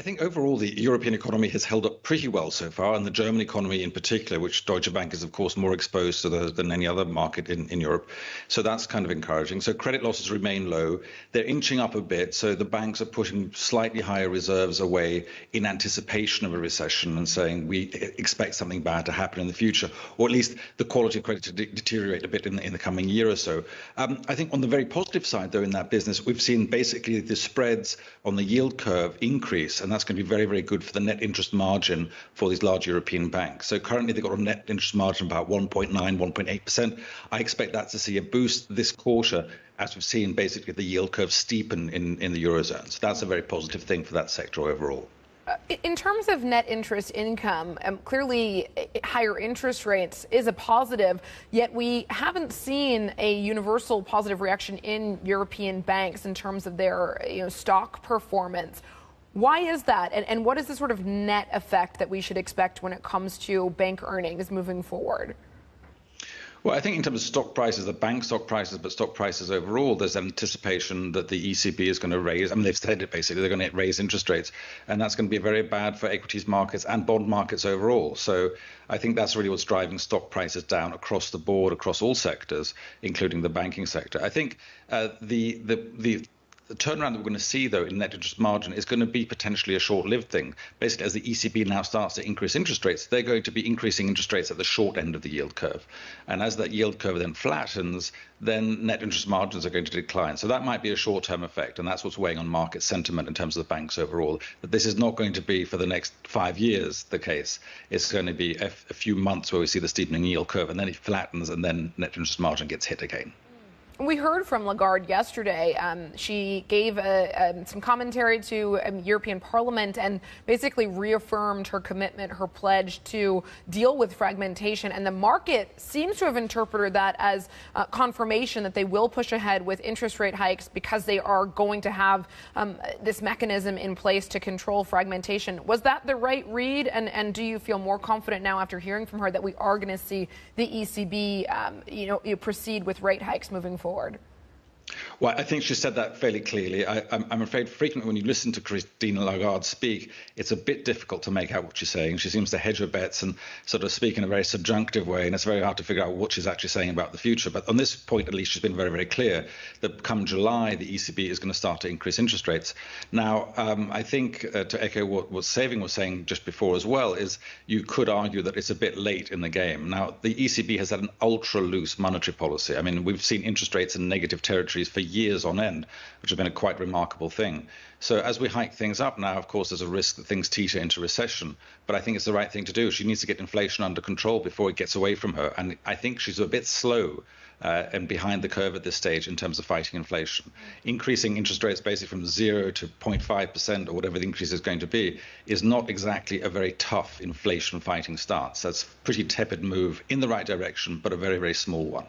think overall the European economy has held up pretty well so far, and the German economy in particular, which Deutsche Bank is of course more exposed to than any other market in Europe. So that's kind of encouraging. So credit losses remain low. They're inching up a bit. So the banks are pushing slightly higher reserves away in anticipation of a recession and saying we expect something bad to happen in the future, or at least the quality of credit to deteriorate a bit in the coming year or so. I think on the very positive side, though, in that business, we've seen basically the spreads on the yield curve increase, and that's going to be very, very good for the net interest margin for these large European banks. So currently they've got a net interest margin about 1.9, 1.8%. I expect that to see a boost this quarter as we've seen basically the yield curve steepen in the Eurozone. So that's a very positive thing for that sector overall. In terms of net interest income, clearly higher interest rates is a positive, yet we haven't seen a universal positive reaction in European banks in terms of their stock performance. Why is that? And what is the sort of net effect that we should expect when it comes to bank earnings moving forward? Well, I think in terms of stock prices, the bank stock prices, but stock prices overall, there's anticipation that the ECB is going to raise. I mean, they've said it basically, they're going to raise interest rates, and that's going to be very bad for equities markets and bond markets overall. So I think that's really what's driving stock prices down across the board, across all sectors, including the banking sector. I think the turnaround that we're going to see, though, in net interest margin is going to be potentially a short-lived thing. Basically, as the ECB now starts to increase interest rates, they're going to be increasing interest rates at the short end of the yield curve. And as that yield curve then flattens, then net interest margins are going to decline. So that might be a short-term effect, and that's what's weighing on market sentiment in terms of the banks overall. But this is not going to be for the next 5 years the case. It's going to be a few months where we see the steepening yield curve, and then it flattens, and then net interest margin gets hit again. We heard from Lagarde yesterday. She gave some commentary to European Parliament and basically reaffirmed her commitment, her pledge to deal with fragmentation. And the market seems to have interpreted that as confirmation that they will push ahead with interest rate hikes because they are going to have this mechanism in place to control fragmentation. Was that the right read? And do you feel more confident now after hearing from her that we are going to see the ECB proceed with rate hikes moving forward? Well, I think she said that fairly clearly. I'm afraid frequently when you listen to Christine Lagarde speak, it's a bit difficult to make out what she's saying. She seems to hedge her bets and sort of speak in a very subjunctive way, and it's very hard to figure out what she's actually saying about the future. But on this point, at least, she's been very, very clear that come July, the ECB is going to start to increase interest rates. Now, I think to echo what Saving was saying just before as well, is you could argue that it's a bit late in the game. Now, the ECB has had an ultra-loose monetary policy. I mean, we've seen interest rates in negative territories for years on end, which has been a quite remarkable thing. So as we hike things up now, of course, there's a risk that things teeter into recession. But I think it's the right thing to do. She needs to get inflation under control before it gets away from her. And I think she's a bit slow and behind the curve at this stage in terms of fighting inflation. Increasing interest rates basically from 0 to 0.5% or whatever the increase is going to be is not exactly a very tough inflation fighting stance. That's a pretty tepid move in the right direction, but a very, very small one.